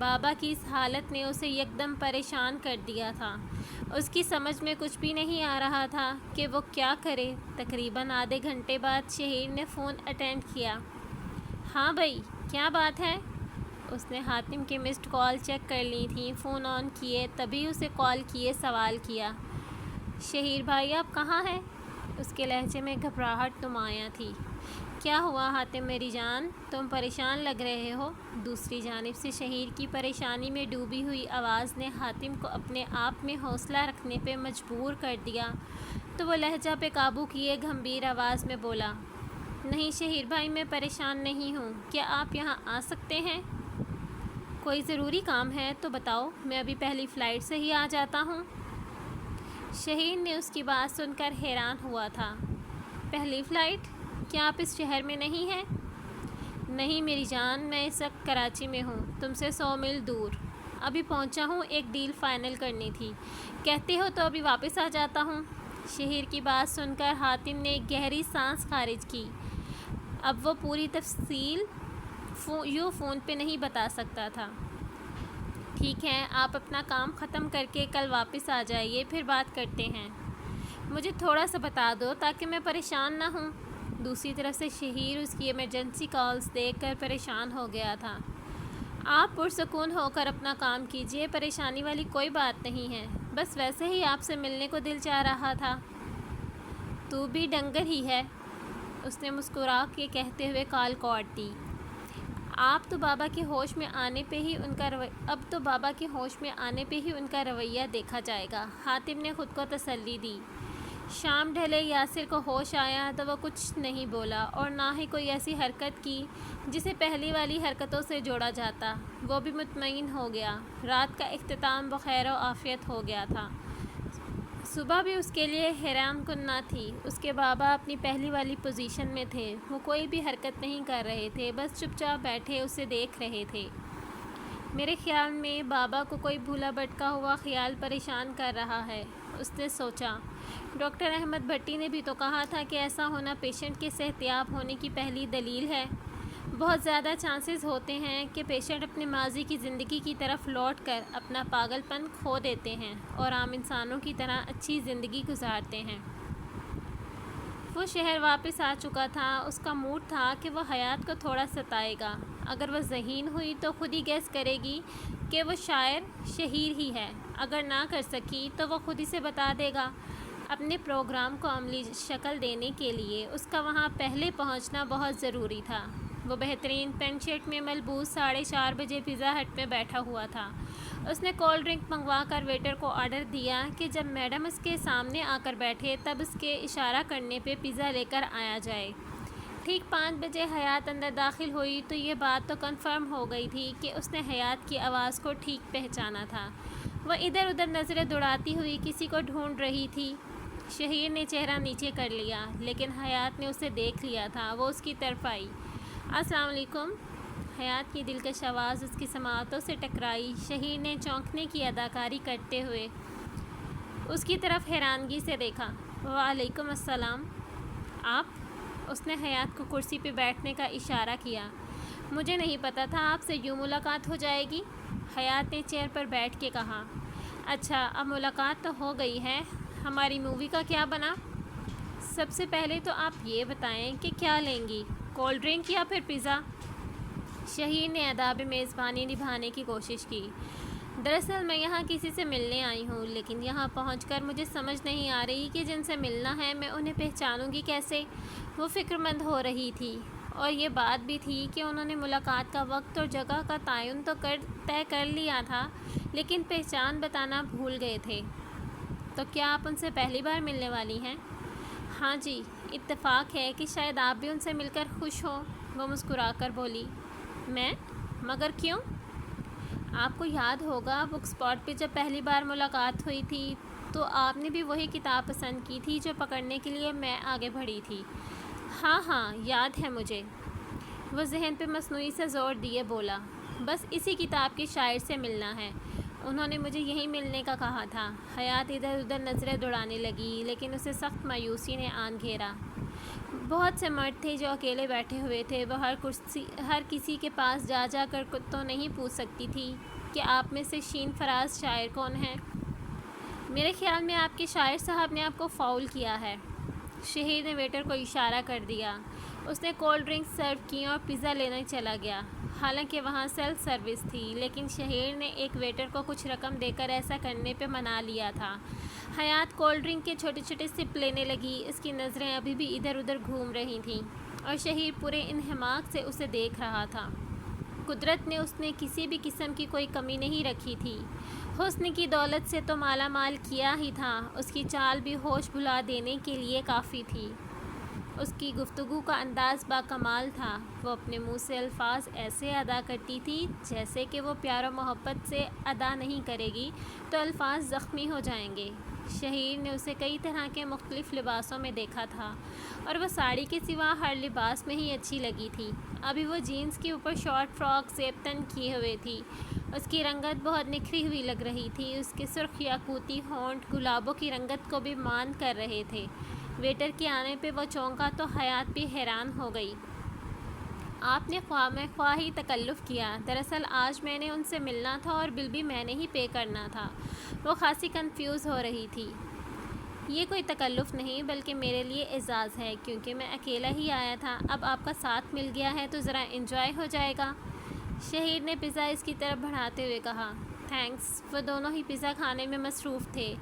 بابا کی اس حالت نے اسے یکدم پریشان کر دیا تھا۔ اس کی سمجھ میں کچھ بھی نہیں آ رہا تھا کہ وہ کیا کرے۔ تقریباً آدھے گھنٹے بعد شہیر نے فون اٹینڈ کیا۔ ہاں بھائی، کیا بات ہے؟ اس نے حاتم کی مسڈ کال چیک کر لی تھی، فون آن کیے، تبھی اسے کال کیے سوال کیا۔ شہیر بھائی آپ کہاں ہیں؟ اس کے لہجے میں گھبراہٹ نمایاں تھی۔ کیا ہوا حاتم میری جان، تم پریشان لگ رہے ہو؟ دوسری جانب سے شہیر کی پریشانی میں ڈوبی ہوئی آواز نے حاتم کو اپنے آپ میں حوصلہ رکھنے پہ مجبور کر دیا، تو وہ لہجہ پہ قابو کیے گمبھیر آواز میں بولا، نہیں شہیر بھائی میں پریشان نہیں ہوں، کیا آپ یہاں آ سکتے ہیں؟ کوئی ضروری کام ہے تو بتاؤ، میں ابھی پہلی فلائٹ سے ہی آ جاتا ہوں۔ شہیر نے اس کی بات سن کر حیران ہوا تھا۔ پہلی فلائٹ؟ کیا آپ اس شہر میں نہیں ہیں؟ نہیں میری جان، میں اس وقت کراچی میں ہوں، تم سے 100 میل دور۔ ابھی پہنچا ہوں، ایک ڈیل فائنل کرنی تھی، کہتے ہو تو ابھی واپس آ جاتا ہوں۔ شہیر کی بات سن کر حاتم نے ایک گہری سانس خارج کی۔ اب وہ پوری تفصیل فون پہ نہیں بتا سکتا تھا۔ ٹھیک ہے، آپ اپنا کام ختم کر کے کل واپس آ جائیے، پھر بات کرتے ہیں۔ مجھے تھوڑا سا بتا دو تاکہ میں پریشان نہ ہوں۔ دوسری طرف سے شہیر اس کی ایمرجنسی کالز دیکھ کر پریشان ہو گیا تھا۔ آپ پرسکون ہو کر اپنا کام کیجیے، پریشانی والی کوئی بات نہیں ہے، بس ویسے ہی آپ سے ملنے کو دل چاہ رہا تھا۔ تو بھی ڈنگر ہی ہے، اس نے مسکرا کے کہتے ہوئے کال کاٹ دی۔ اب تو بابا کے ہوش میں آنے پہ ہی ان کا رویہ دیکھا جائے گا، حاتم نے خود کو تسلی دی۔ شام ڈھلے یاسر کو ہوش آیا تو وہ کچھ نہیں بولا اور نہ ہی کوئی ایسی حرکت کی جسے پہلی والی حرکتوں سے جوڑا جاتا۔ وہ بھی مطمئن ہو گیا، رات کا اختتام بخیر و عافیت ہو گیا تھا۔ صبح بھی اس کے لیے حیران کن نہ تھی۔ اس کے بابا اپنی پہلی والی پوزیشن میں تھے، وہ کوئی بھی حرکت نہیں کر رہے تھے، بس چپ چاپ بیٹھے اسے دیکھ رہے تھے۔ میرے خیال میں بابا کو کوئی بھولا بھٹکا ہوا خیال پریشان کر رہا ہے، اس نے سوچا۔ ڈاکٹر احمد بھٹی نے بھی تو کہا تھا کہ ایسا ہونا پیشنٹ کے صحتیاب ہونے کی پہلی دلیل ہے۔ بہت زیادہ چانسز ہوتے ہیں کہ پیشنٹ اپنے ماضی کی زندگی کی طرف لوٹ کر اپنا پاگل پن کھو دیتے ہیں اور عام انسانوں کی طرح اچھی زندگی گزارتے ہیں۔ وہ شہر واپس آ چکا تھا، اس کا موڈ تھا کہ وہ حیات کو تھوڑا ستائے گا۔ اگر وہ ذہین ہوئی تو خود ہی گیس کرے گی کہ وہ شاعر شہیر ہی ہے، اگر نہ کر سکی تو وہ خود ہی سے بتا دے گا۔ اپنے پروگرام کو عملی شکل دینے کے لیے اس کا وہاں پہلے پہنچنا بہت ضروری تھا۔ وہ بہترین پینٹ شرٹ میں ملبوس 4:30 بجے پیزا ہٹ میں بیٹھا ہوا تھا۔ اس نے کولڈ ڈرنک منگوا کر ویٹر کو آرڈر دیا کہ جب میڈم اس کے سامنے آ کر بیٹھے تب اس کے اشارہ کرنے پہ پیزا لے کر آیا جائے۔ ٹھیک 5 بجے حیات اندر داخل ہوئی تو یہ بات تو کنفرم ہو گئی تھی کہ اس نے حیات کی آواز کو ٹھیک پہچانا تھا۔ وہ ادھر ادھر نظریں دوڑاتی ہوئی کسی کو ڈھونڈ رہی تھی۔ شہیر نے چہرہ نیچے کر لیا، لیکن حیات نے اسے دیکھ لیا تھا۔ وہ اس کی طرف آئی۔ السلام علیکم۔ حیات کی دلکش آواز اس کی سماعتوں سے ٹکرائی۔ شہیر نے چونکنے کی اداکاری کرتے ہوئے اس کی طرف حیرانگی سے دیکھا۔ وعلیکم السلام۔ آپ؟ اس نے حیات کو کرسی پہ بیٹھنے کا اشارہ کیا۔ مجھے نہیں پتا تھا آپ سے یوں ملاقات ہو جائے گی، حیات نے چیئر پر بیٹھ کے کہا۔ اچھا، اب ملاقات تو ہو گئی ہے، ہماری مووی کا کیا بنا؟ سب سے پہلے تو آپ یہ بتائیں کہ کیا لیں گی، کولڈ ڈرنک یا پھر پیزا؟ شہیر نے آداب میزبانی نبھانے کی کوشش کی۔ دراصل میں یہاں کسی سے ملنے آئی ہوں، لیکن یہاں پہنچ کر مجھے سمجھ نہیں آ رہی کہ جن سے ملنا ہے میں انہیں پہچانوں گی کیسے۔ وہ فکر مند ہو رہی تھی، اور یہ بات بھی تھی کہ انہوں نے ملاقات کا وقت اور جگہ کا تعین تو طے کر لیا تھا، لیکن پہچان بتانا بھول گئے تھے۔ تو کیا آپ ان سے پہلی بار ملنے والی ہیں؟ ہاں جی، اتفاق ہے کہ شاید آپ بھی ان سے مل کر خوش ہوں، وہ مسکرا کر بولی۔ میں؟ مگر کیوں؟ آپ کو یاد ہوگا بک اسپاٹ پہ جب پہلی بار ملاقات ہوئی تھی تو آپ نے بھی وہی کتاب پسند کی تھی جو پکڑنے کے لیے میں آگے بڑھی تھی۔ ہاں یاد ہے مجھے، وہ ذہن پہ مصنوعی سے زور دیے بولا۔ بس اسی کتاب کے شاعر سے ملنا ہے، انہوں نے مجھے یہیں ملنے کا کہا تھا۔ حیات ادھر ادھر نظریں دوڑانے لگی، لیکن اسے سخت مایوسی نے آن گھیرا۔ بہت سے مرد تھے جو اکیلے بیٹھے ہوئے تھے۔ وہ ہر کسی کے پاس جا جا کر تو نہیں پوچھ سکتی تھی کہ آپ میں سے شین فراز شاعر کون ہے؟ میرے خیال میں آپ کے شاعر صاحب نے آپ کو فاؤل کیا ہے۔ شہیر نے ویٹر کو اشارہ کر دیا۔ اس نے کولڈ ڈرنکس سرو کی اور پیزا لینے چلا گیا۔ حالانکہ وہاں سیلف سروس تھی، لیکن شہیر نے ایک ویٹر کو کچھ رقم دے کر ایسا کرنے پہ منا لیا تھا۔ حیات کولڈ ڈرنک کے چھوٹے چھوٹے سپ لینے لگی۔ اس کی نظریں ابھی بھی ادھر ادھر گھوم رہی تھیں اور شہیر پورے انہماک سے اسے دیکھ رہا تھا۔ قدرت نے اس نے کسی بھی قسم کی کوئی کمی نہیں رکھی تھی۔ حسن کی دولت سے تو مالا مال کیا ہی تھا۔ اس کی چال بھی ہوش بھلا دینے کے لیے کافی تھی۔ اس کی گفتگو کا انداز باکمال تھا۔ وہ اپنے منہ سے الفاظ ایسے ادا کرتی تھی جیسے کہ وہ پیار و محبت سے ادا نہیں کرے گی تو الفاظ زخمی ہو جائیں گے۔ شہیر نے اسے کئی طرح کے مختلف لباسوں میں دیکھا تھا اور وہ ساڑی کے سوا ہر لباس میں ہی اچھی لگی تھی۔ ابھی وہ جینس کے اوپر شارٹ فراک زیب تن کیے ہوئے تھی۔ اس کی رنگت بہت نکھری ہوئی لگ رہی تھی۔ اس کے سرخ یاقوتی ہونٹ گلابوں کی رنگت کو بھی مان کر رہے تھے۔ ویٹر کے آنے پہ وہ چونکا تو حیات بھی حیران ہو گئی۔ آپ نے خواہ مخواہ ہی تکلف کیا۔ دراصل آج میں نے ان سے ملنا تھا اور بل بھی میں نے ہی پے کرنا تھا۔ وہ خاصی کنفیوز ہو رہی تھی۔ یہ کوئی تکلف نہیں بلکہ میرے لیے اعزاز ہے، کیونکہ میں اکیلا ہی آیا تھا۔ اب آپ کا ساتھ مل گیا ہے تو ذرا انجوائے ہو جائے گا۔ شہیر نے پیزا اس کی طرف بڑھاتے ہوئے کہا۔ تھینکس۔ وہ دونوں ہی پیزا کھانے میں مصروف تھے۔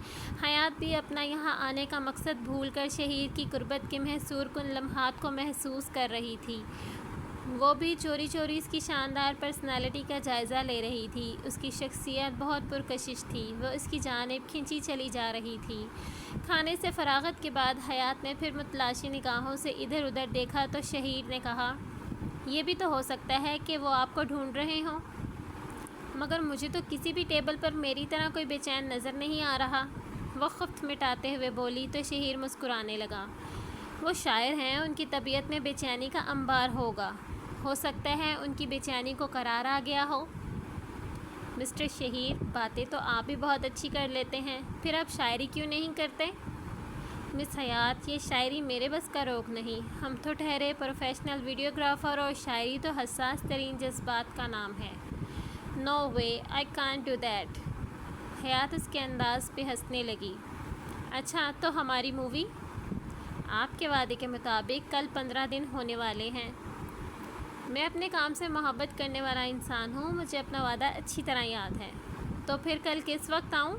حیات بھی اپنا یہاں آنے کا مقصد بھول کر شہیر کی قربت کے محصور کن لمحات کو محسوس کر رہی تھی۔ وہ بھی چوری چوری اس کی شاندار پرسنالٹی کا جائزہ لے رہی تھی۔ اس کی شخصیت بہت پرکشش تھی۔ وہ اس کی جانب کھنچی چلی جا رہی تھی۔ کھانے سے فراغت کے بعد حیات نے پھر متلاشی نگاہوں سے ادھر ادھر دیکھا تو شہیر نے کہا، یہ بھی تو ہو سکتا ہے کہ وہ آپ کو ڈھونڈ رہے ہوں، مگر مجھے تو کسی بھی ٹیبل پر میری طرح کوئی بے چین نظر نہیں آ رہا۔ وہ خفت مٹاتے ہوئے بولی تو شہیر مسکرانے لگا۔ وہ شاعر ہیں، ان کی طبیعت میں بے چینی کا انبار ہوگا۔ ہو سکتا ہے ان کی بے چینی کو قرار آ گیا ہو۔ مسٹر شہیر، باتیں تو آپ بھی بہت اچھی کر لیتے ہیں، پھر آپ شاعری کیوں نہیں کرتے؟ مس حیات، یہ شاعری میرے بس کا روگ نہیں۔ ہم تو ٹھہرے پروفیشنل ویڈیوگرافر اور شاعری تو حساس ترین جذبات کا نام ہے۔ نو وے، آئی کانٹ ڈو دیٹ۔ حیات اس کے انداز پہ ہنسنے لگی۔ اچھا، تو ہماری مووی؟ آپ کے وعدے کے مطابق کل 15 دن ہونے والے ہیں۔ میں اپنے کام سے محبت کرنے والا انسان ہوں، مجھے اپنا وعدہ اچھی طرح یاد ہے۔ تو پھر کل کس وقت آؤں؟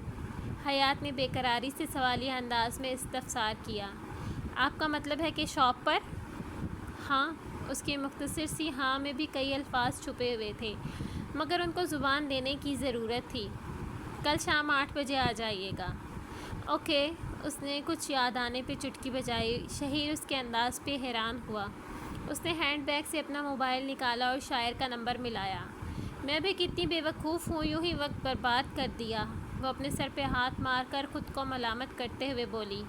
حیات نے بے قراری سے سوالیہ انداز میں استفسار کیا۔ آپ کا مطلب ہے کہ شاپ پر؟ ہاں۔ اس کی مختصر سی ہاں میں بھی کئی الفاظ چھپے ہوئے تھے، مگر ان کو زبان دینے کی ضرورت تھی۔ کل شام 8 بجے آ جائیے گا۔ اوکے۔ اس نے کچھ یاد آنے پہ چٹکی بجائی۔ شہیر اس کے انداز پہ حیران ہوا۔ اس نے ہینڈ بیگ سے اپنا موبائل نکالا اور شاعر کا نمبر ملایا۔ میں بھی کتنی بے وقوف ہوں، یوں ہی وقت برباد کر دیا۔ وہ اپنے سر پہ ہاتھ مار کر خود کو ملامت کرتے ہوئے بولی۔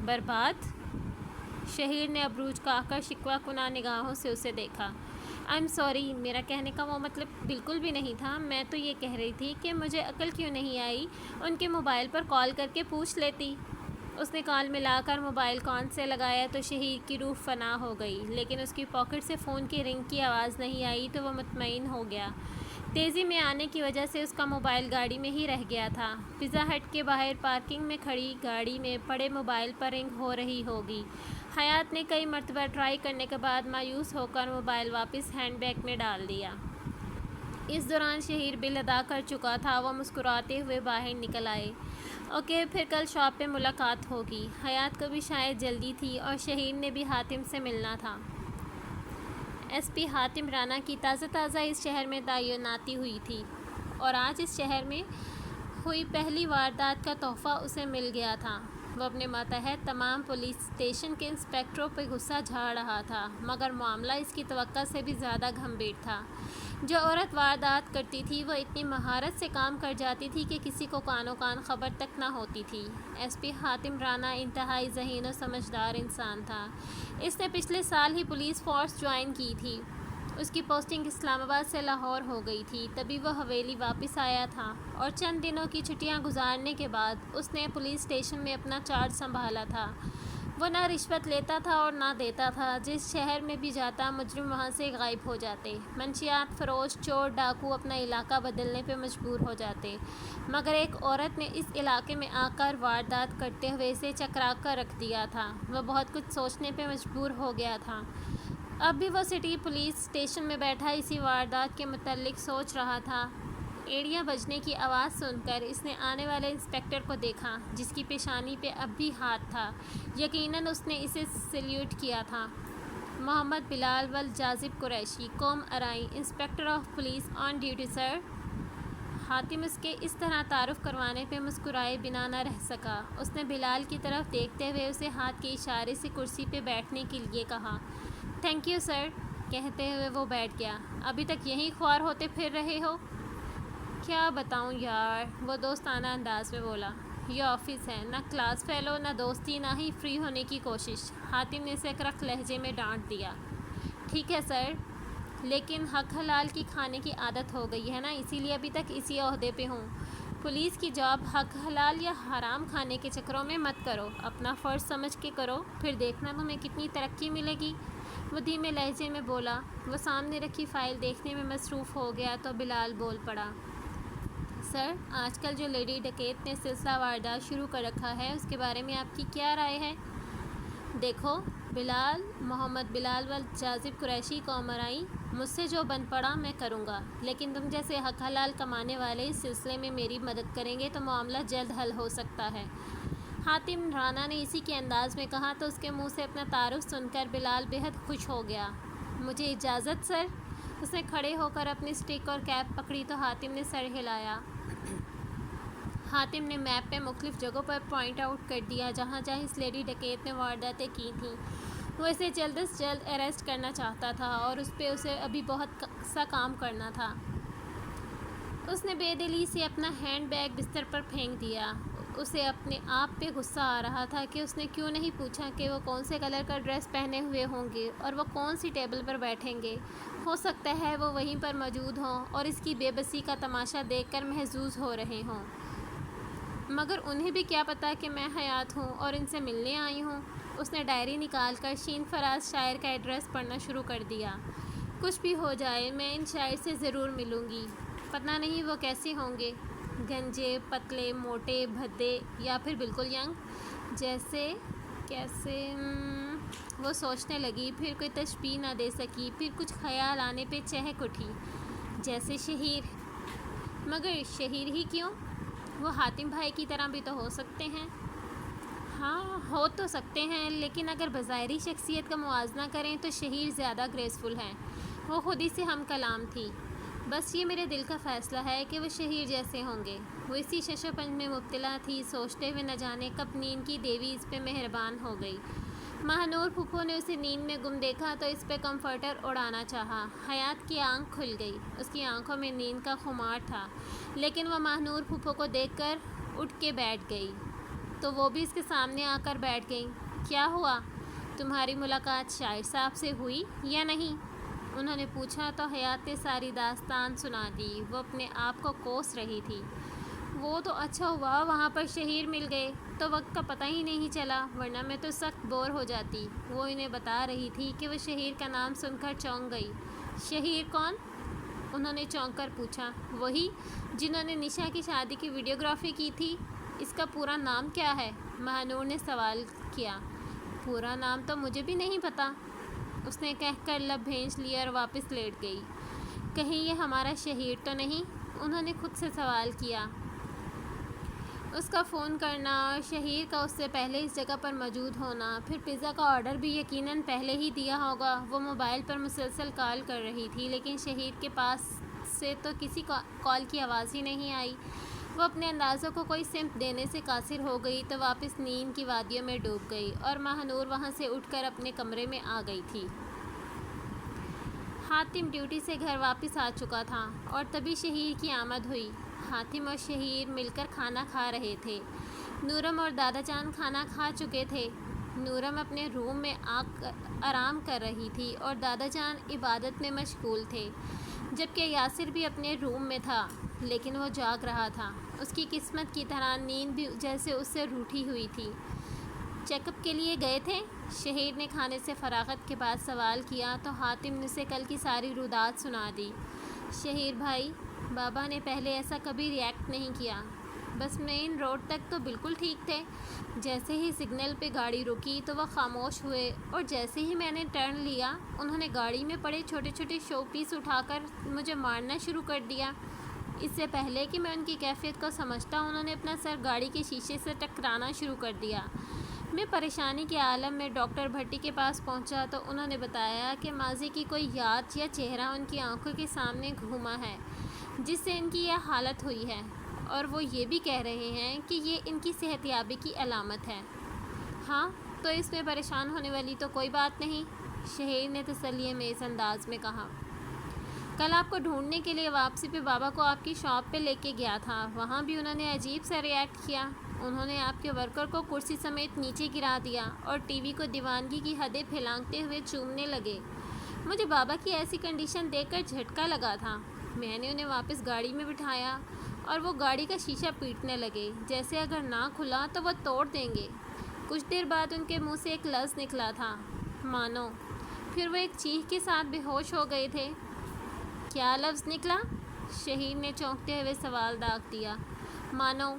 برباد؟ شہیر نے ابروج کا کر شکوہ کناں نگاہوں سے اسے دیکھا۔ آئی ایم سوری، میرا کہنے کا وہ مطلب بالکل بھی نہیں تھا۔ میں تو یہ کہہ رہی تھی کہ مجھے عقل کیوں نہیں آئی، ان کے موبائل پر کال کر کے پوچھ لیتی۔ اس نے کال ملا کر موبائل کان سے لگایا تو شہیر کی روح فنا ہو گئی، لیکن اس کی پاکٹ سے فون کی رنگ کی آواز نہیں آئی تو وہ مطمئن ہو گیا۔ تیزی میں آنے کی وجہ سے اس کا موبائل گاڑی میں ہی رہ گیا تھا۔ پیزا ہٹ کے باہر پارکنگ میں کھڑی گاڑی میں پڑے موبائل پر رنگ ہو رہی ہوگی۔ حیات نے کئی مرتبہ ٹرائی کرنے کے بعد مایوس ہو کر موبائل واپس ہینڈ بیگ میں ڈال دیا۔ اس دوران شہیر بل ادا کر چکا تھا۔ وہ مسکراتے ہوئے باہر نکل آئے۔ اوکے، پھر کل شاپ پہ ملاقات ہوگی۔ حیات کو بھی شاید جلدی تھی اور شہیر نے بھی حاتم سے ملنا تھا۔ ایس پی حاتم رانا کی تازہ اس شہر میں تعیناتی ہوئی تھی اور آج اس شہر میں ہوئی پہلی واردات کا تحفہ اسے مل گیا تھا۔ وہ اپنے ماتحت تمام پولیس اسٹیشن کے انسپکٹروں پہ غصہ جھاڑ رہا تھا، مگر معاملہ اس کی توقع سے بھی زیادہ گھمبیر تھا۔ جو عورت واردات کرتی تھی وہ اتنی مہارت سے کام کر جاتی تھی کہ کسی کو کانوں کان خبر تک نہ ہوتی تھی۔ ایس پی حاتم رانا انتہائی ذہین و سمجھدار انسان تھا۔ اس نے پچھلے سال ہی پولیس فورس جوائن کی تھی۔ اس کی پوسٹنگ اسلام آباد سے لاہور ہو گئی تھی۔ تبھی وہ حویلی واپس آیا تھا اور چند دنوں کی چھٹیاں گزارنے کے بعد اس نے پولیس اسٹیشن میں اپنا چارج سنبھالا تھا۔ وہ نہ رشوت لیتا تھا اور نہ دیتا تھا۔ جس شہر میں بھی جاتا مجرم وہاں سے غائب ہو جاتے۔ منشیات فروش، چور، ڈاکو اپنا علاقہ بدلنے پہ مجبور ہو جاتے، مگر ایک عورت نے اس علاقے میں آ کر واردات کرتے ہوئے اسے چکرا کر رکھ دیا تھا۔ وہ بہت کچھ سوچنے پہ مجبور ہو گیا تھا۔ اب بھی وہ سٹی پولیس اسٹیشن میں بیٹھا اسی واردات کے متعلق سوچ رہا تھا۔ ایڑیاں بجنے کی آواز سن کر اس نے آنے والے انسپکٹر کو دیکھا، جس کی پیشانی پہ اب بھی ہاتھ تھا۔ یقیناً اس نے اسے سلیوٹ کیا تھا۔ محمد بلال والجازب قریشی، قوم ارائی، inspector of police on duty sir. Hatim اس کے اس طرح تعارف کروانے پہ مسکرائے بنا نہ رہ سکا۔ اس نے بلال کی طرف دیکھتے ہوئے اسے ہاتھ کے اشارے سے کرسی پہ بیٹھنے کے لیے کہا۔ تھینک یو سر، کہتے ہوئے وہ بیٹھ گیا۔ ابھی تک یہیں خوار ہوتے پھر رہے ہو؟ کیا بتاؤں یار، وہ دوستانہ انداز میں بولا۔ یہ آفس ہے، نہ کلاس فیلو، نہ دوستی، نہ ہی فری ہونے کی کوشش۔ حاتم نے سکرخ لہجے میں ڈانٹ دیا۔ ٹھیک ہے سر، لیکن حق حلال کی کھانے کی عادت ہو گئی ہے نا، اسی لیے ابھی تک اسی عہدے پہ ہوں۔ پولیس کی جاب حق حلال یا حرام کھانے کے چکروں میں مت کرو، اپنا فرض سمجھ کے کرو، پھر دیکھنا تمہیں کتنی ترقی ملے گی۔ وہ دھیمے لہجے میں بولا۔ وہ سامنے رکھی فائل دیکھنے میں مصروف ہو گیا تو بلال بول پڑا۔ سر، آج کل جو لیڈی ڈکیت نے سلسلہ واردات شروع کر رکھا ہے، اس کے بارے میں آپ کی کیا رائے ہے؟ دیکھو بلال، محمد بلال والجازب قریشی، قوم ارائی، مجھ سے جو بن پڑا میں کروں گا، لیکن تم جیسے حق حلال کمانے والے اس سلسلے میں میری مدد کریں گے تو معاملہ جلد حل ہو سکتا ہے۔ حاتم رانا نے اسی کے انداز میں کہا تو اس کے منہ سے اپنا تعارف سن کر بلال بے حد خوش ہو گیا۔ مجھے اجازت سر؟ اس نے کھڑے ہو کر اپنی اسٹک اور کیپ پکڑی تو حاتم نے سر ہلایا۔ حاتم نے میپ پہ مختلف جگہوں پر پوائنٹ آؤٹ کر دیا جہاں جہاں اس لیڈی ڈکیت نے وارداتیں کی تھیں۔ وہ اسے جلد از جلد اریسٹ کرنا چاہتا تھا اور اس پہ اسے ابھی بہت سا کام کرنا تھا۔ اس نے بے دلی سے اپنا ہینڈ بیگ بستر پر پھینک دیا۔ اسے اپنے آپ پہ غصہ آ رہا تھا کہ اس نے کیوں نہیں پوچھا کہ وہ کون سے کلر کا ڈریس پہنے ہوئے ہوں گے اور وہ کون سی ٹیبل پر بیٹھیں گے۔ ہو سکتا ہے وہ وہیں پر موجود ہوں اور اس کی بے بسی کا تماشا دیکھ کر محظوظ ہو رہے ہوں، مگر انہیں بھی کیا پتہ کہ میں حیات ہوں اور ان سے ملنے آئی ہوں۔ اس نے ڈائری نکال کر شین فراز شاعر کا ایڈریس پڑھنا شروع کر دیا۔ کچھ بھی ہو جائے میں ان شاعر سے ضرور ملوں گی۔ پتہ نہیں وہ کیسے ہوں گے، گنجے، پتلے، موٹے، بھدے یا پھر بالکل ینگ، جیسے کیسے؟ وہ سوچنے لگی، پھر کوئی تشبیہ نہ دے سکی، پھر کچھ خیال آنے پہ چہک اٹھی، جیسے شہیر۔ مگر شہیر ہی کیوں؟ وہ حاتم بھائی کی طرح بھی تو ہو سکتے ہیں۔ ہاں ہو تو سکتے ہیں، لیکن اگر بظاہری شخصیت کا موازنہ کریں تو شہیر زیادہ گریسفل ہیں۔ وہ خود ہی سے ہم کلام تھی۔ بس یہ میرے دل کا فیصلہ ہے کہ وہ شہیر جیسے ہوں گے۔ وہ اسی شش و پنج میں مبتلا تھی، سوچتے ہوئے نہ جانے کب نیند کی دیوی اس پہ مہربان ہو گئی۔ ماہنور پھپھو نے اسے نیند میں گم دیکھا تو اس پہ کمفرٹر اڑانا چاہا۔ حیات کی آنکھ کھل گئی، اس کی آنکھوں میں نیند کا خمار تھا، لیکن وہ ماہنور پھپھو کو دیکھ کر اٹھ کے بیٹھ گئی تو وہ بھی اس کے سامنے آ کر بیٹھ گئی۔ کیا ہوا؟ تمہاری ملاقات شاعر صاحب سے ہوئی یا نہیں؟ انہوں نے پوچھا تو حیات نے ساری داستان سنا دی۔ وہ اپنے آپ کو کوس رہی تھی۔ وہ تو اچھا ہوا وہاں پر شہیر مل گئے تو وقت کا پتہ ہی نہیں چلا، ورنہ میں تو سخت بور ہو جاتی۔ وہ انہیں بتا رہی تھی کہ وہ شہیر کا نام سن کر چونک گئی۔ شہیر کون؟ انہوں نے چونک کر پوچھا۔ وہی جنہوں نے نشا کی شادی کی ویڈیوگرافی کی تھی۔ اس کا پورا نام کیا ہے؟ ماہنور نے سوال کیا۔ پورا نام تو مجھے بھی نہیں پتہ، اس نے کہہ کر لب بھینچ لیا اور واپس لیٹ گئی۔ کہیں یہ ہمارا شہیر تو نہیں؟ انہوں نے خود سے سوال کیا۔ اس کا فون کرنا اور شہیر کا اس سے پہلے اس جگہ پر موجود ہونا، پھر پیزا کا آرڈر بھی یقیناً پہلے ہی دیا ہوگا۔ وہ موبائل پر مسلسل کال کر رہی تھی، لیکن شہیر کے پاس سے تو کسی کال کی آواز ہی نہیں آئی۔ وہ اپنے اندازوں کو کوئی سمت دینے سے قاصر ہو گئی تو واپس نیند کی وادیوں میں ڈوب گئی اور ماہنور وہاں سے اٹھ کر اپنے کمرے میں آ گئی تھی۔ حاتم ڈیوٹی سے گھر واپس آ چکا تھا اور تبھی شہیر کی آمد ہوئی۔ حاتم اور شہیر مل کر کھانا کھا رہے تھے۔ نورم اور دادا جان کھانا کھا چکے تھے۔ نورم اپنے روم میں آرام کر رہی تھی اور دادا جان عبادت میں مشغول تھے، جبکہ یاسر بھی اپنے روم میں تھا، لیکن وہ جاگ رہا تھا۔ اس کی قسمت کی طرح نیند بھی جیسے اس سے روٹھی ہوئی تھی۔ چیک اپ کے لیے گئے تھے؟ شہیر نے کھانے سے فراغت کے بعد سوال کیا تو حاتم نے اسے کل کی ساری رودات سنا دی۔ شہیر بھائی، بابا نے پہلے ایسا کبھی ریئیکٹ نہیں کیا، بس مین روڈ تک تو بالکل ٹھیک تھے، جیسے ہی سگنل پہ گاڑی رکی تو وہ خاموش ہوئے، اور جیسے ہی میں نے ٹرن لیا انہوں نے گاڑی میں پڑے چھوٹے چھوٹے شو پیس اٹھا کر مجھے مارنا شروع کر دیا۔ اس سے پہلے کہ میں ان کی کیفیت کو سمجھتا انہوں نے اپنا سر گاڑی کے شیشے سے ٹکرانا شروع کر دیا۔ میں پریشانی کے عالم میں ڈاکٹر بھٹی کے پاس پہنچا تو انہوں نے بتایا کہ ماضی کی کوئی یاد یا چہرہ ان کی آنکھوں کے سامنے گھوما ہے جس سے ان کی یہ حالت ہوئی ہے، اور وہ یہ بھی کہہ رہے ہیں کہ یہ ان کی صحت یابی کی علامت ہے۔ ہاں، تو اس میں پریشان ہونے والی تو کوئی بات نہیں، شہیر نے تسلی میں اس انداز میں کہا۔ کل آپ کو ڈھونڈنے کے لیے واپسی پہ بابا کو آپ کی شاپ پہ لے کے گیا تھا، وہاں بھی انہوں نے عجیب سا ریئیکٹ کیا۔ انہوں نے آپ کے ورکر کو کرسی سمیت نیچے گرا دیا اور ٹی وی کو دیوانگی کی حدیں پھیلانگتے ہوئے چومنے لگے۔ مجھے بابا کی ایسی کنڈیشن دیکھ کر جھٹکا لگا تھا۔ میں نے انہیں واپس گاڑی میں بٹھایا اور وہ گاڑی کا شیشہ پیٹنے لگے، جیسے اگر نہ کھلا تو وہ توڑ دیں گے۔ کچھ دیر بعد ان کے منہ سے ایک لفظ نکلا تھا، مانو، پھر وہ ایک چیخ کے ساتھ بے ہوش ہو گئے تھے۔ کیا لفظ نکلا؟ شہیر نے چونکتے ہوئے سوال داغ دیا۔ مانو،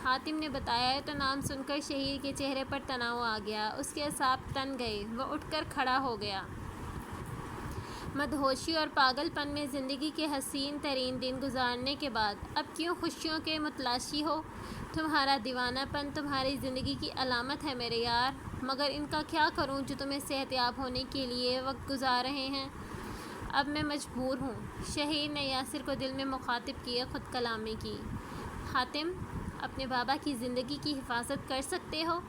حاتم نے بتایا تو نام سن کر شہیر کے چہرے پر تناؤ آ گیا، اس کے اعصاب تن گئے، وہ اٹھ کر کھڑا ہو گیا۔ مدہوشی اور پاگل پن میں زندگی کے حسین ترین دن گزارنے کے بعد اب کیوں خوشیوں کے متلاشی ہو؟ تمہارا دیوانہ پن تمہاری زندگی کی علامت ہے میرے یار، مگر ان کا کیا کروں جو تمہیں صحت یاب ہونے کے لیے وقت گزار رہے ہیں؟ اب میں مجبور ہوں۔ شہیر نے یاسر کو دل میں مخاطب کیے خود کلامی کی۔ حاتم، اپنے بابا کی زندگی کی حفاظت کر سکتے ہو؟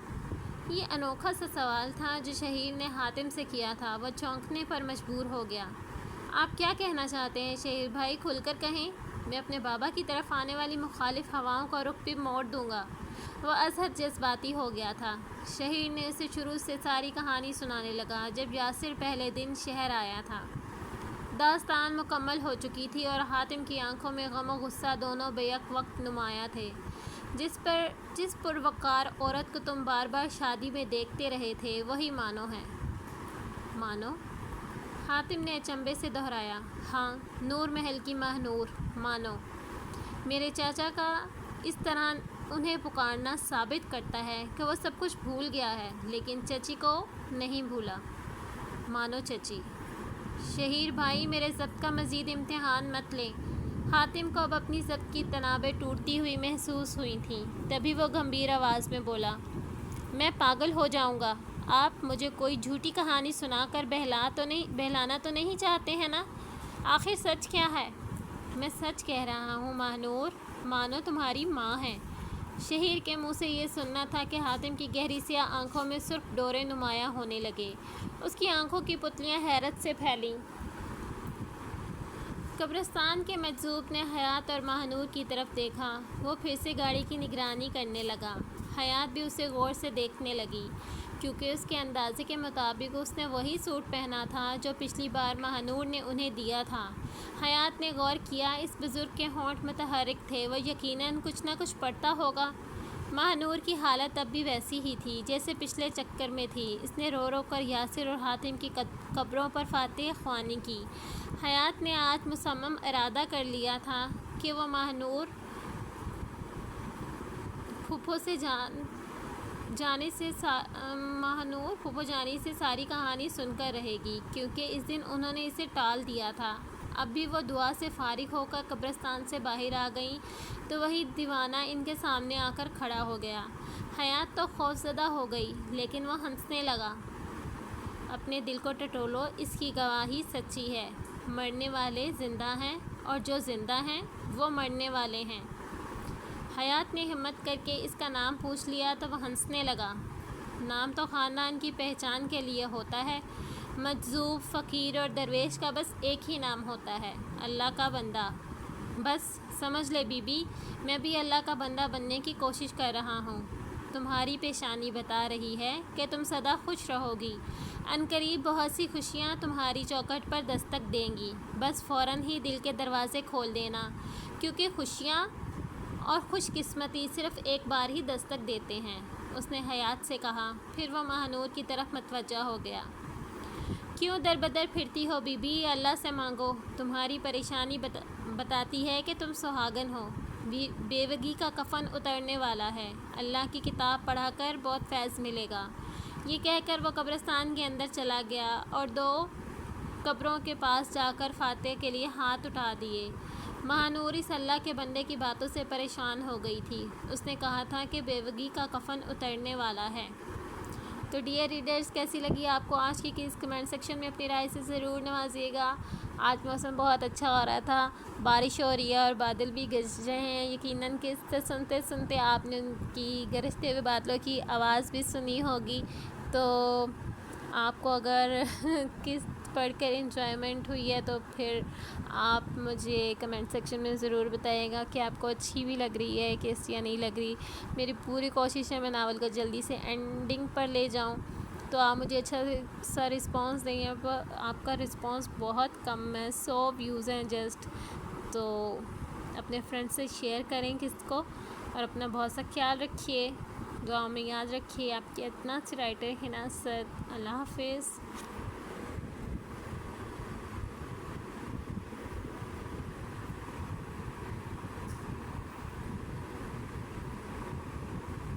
یہ انوکھا سا سوال تھا جو شہیر نے حاتم سے کیا تھا۔ وہ چونکنے پر مجبور ہو گیا۔ آپ کیا کہنا چاہتے ہیں شہیر بھائی؟ کھل کر کہیں، میں اپنے بابا کی طرف آنے والی مخالف ہواؤں کا رخ بھی موڑ دوں گا۔ وہ ازحد جذباتی ہو گیا تھا۔ شہیر نے اسے شروع سے ساری کہانی سنانے لگا جب یاسر پہلے دن شہر آیا تھا۔ داستان مکمل ہو چکی تھی اور حاتم کی آنکھوں میں غم و غصہ دونوں بیک وقت نمایاں تھے۔ جس پروقار عورت کو تم بار بار شادی میں دیکھتے رہے تھے وہی مانو ہے۔ مانو؟ حاتم نے اچنبھے سے دہرایا۔ ہاں، نور محل کی ماہ نور، مانو۔ میرے چاچا کا اس طرح انہیں پکارنا ثابت کرتا ہے کہ وہ سب کچھ بھول گیا ہے، لیکن چچی کو نہیں بھولا۔ مانو چچی۔ شہیر بھائی، میرے ضبط کا مزید امتحان مت لیں۔ حاتم کو اب اپنی ضبط کی تنابیں ٹوٹتی ہوئی محسوس ہوئی تھیں۔ تبھی وہ گمبھیر آواز میں بولا، میں پاگل ہو جاؤں گا۔ آپ مجھے کوئی جھوٹی کہانی سنا کر بہلانا تو نہیں چاہتے ہیں نا؟ آخر سچ کیا ہے؟ میں سچ کہہ رہا ہوں ماہ نور، مانو تمہاری ماں ہے۔ شہیر کے منہ سے یہ سننا تھا کہ حاتم کی گہری سیاہ آنکھوں میں سرخ ڈورے نمایاں ہونے لگے۔ اس کی آنکھوں کی پتلیاں حیرت سے پھیلیں۔ قبرستان کے مجذوب نے حیات اور ماہ نور کی طرف دیکھا۔ وہ پھر سے گاڑی کی نگرانی کرنے لگا۔ حیات بھی اسے غور سے دیکھنے لگی، کیونکہ اس کے اندازے کے مطابق اس نے وہی سوٹ پہنا تھا جو پچھلی بار ماہ نور نے انہیں دیا تھا۔ حیات نے غور کیا، اس بزرگ کے ہونٹ متحرک تھے، وہ یقیناً کچھ نہ کچھ پڑھتا ہوگا۔ ماہ نور کی حالت اب بھی ویسی ہی تھی جیسے پچھلے چکر میں تھی۔ اس نے رو رو کر یاسر اور حاتم کی قبروں پر فاتح خوانی کی۔ حیات نے آج مصمم ارادہ کر لیا تھا کہ وہ ماہ نور پھوپھو جانی سے ساری کہانی سن کر رہے گی، کیونکہ اس دن انہوں نے اسے ٹال دیا تھا۔ اب بھی وہ دعا سے فارغ ہو کر قبرستان سے باہر آ گئیں تو وہی دیوانہ ان کے سامنے آ کر کھڑا ہو گیا۔ حیات تو خوفزدہ ہو گئی، لیکن وہ ہنسنے لگا۔ اپنے دل کو ٹٹولو، اس کی گواہی سچی ہے۔ مرنے والے زندہ ہیں اور جو زندہ ہیں وہ مرنے والے ہیں۔ حیات نے ہمت کر کے اس کا نام پوچھ لیا تو وہ ہنسنے لگا۔ نام تو خاندان کی پہچان کے لیے ہوتا ہے، مجذوب، فقیر اور درویش کا بس ایک ہی نام ہوتا ہے، اللہ کا بندہ۔ بس سمجھ لے بی بی، میں بھی اللہ کا بندہ بننے کی کوشش کر رہا ہوں۔ تمہاری پیشانی بتا رہی ہے کہ تم سدا خوش رہو گی۔ عنقریب بہت سی خوشیاں تمہاری چوکھٹ پر دستک دیں گی، بس فوراً ہی دل کے دروازے کھول دینا، کیونکہ خوشیاں اور خوش قسمتی صرف ایک بار ہی دستک دیتے ہیں، اس نے حیات سے کہا۔ پھر وہ ماہ نور کی طرف متوجہ ہو گیا۔ کیوں در بدر پھرتی ہو بی بی؟ اللہ سے مانگو، تمہاری پریشانی بتاتی ہے کہ تم سہاگن ہو، بیوگی کا کفن اترنے والا ہے، اللہ کی کتاب پڑھا کر بہت فیض ملے گا۔ یہ کہہ کر وہ قبرستان کے اندر چلا گیا اور 2 قبروں کے پاس جا کر فاتحہ کے لیے ہاتھ اٹھا دیے۔ ماہ نور اس اللہ کے بندے کی باتوں سے پریشان ہو گئی تھی۔ اس نے کہا تھا کہ بیوگی کا کفن اترنے والا ہے۔ تو ڈیئر ریڈرز، کیسی لگی آپ کو آج کی کس کمنٹ سیکشن میں اپنی رائے سے ضرور نوازیے گا۔ آج موسم بہت اچھا ہو رہا تھا، بارش ہو رہی ہے اور بادل بھی گرج رہے ہیں۔ یقیناً قصے سنتے سنتے آپ نے ان کی گرجتے ہوئے بادلوں کی آواز بھی سنی ہوگی، تو آپ کو اگر قسط پڑھ کر انجوائمنٹ ہوئی ہے تو پھر آپ مجھے کمنٹ سیکشن میں ضرور بتائیے گا کہ آپ کو اچھی بھی لگ رہی ہے قسط یا نہیں لگ رہی۔ میری پوری کوشش ہے میں ناول کو جلدی سے اینڈنگ پر لے جاؤں، تو آپ مجھے اچھا سا رسپانس دیں گے، پر آپ کا رسپانس بہت کم ہے، 100 ویوز ہیں جسٹ۔ تو اپنے فرینڈ سے شیئر کریں قسط کو، اور اپنا بہت سا خیال رکھیے، دعاؤں میں یاد رکھیے۔ آپ کی اتنا اچھی رائٹر حنا اسد۔ اللہ حافظ۔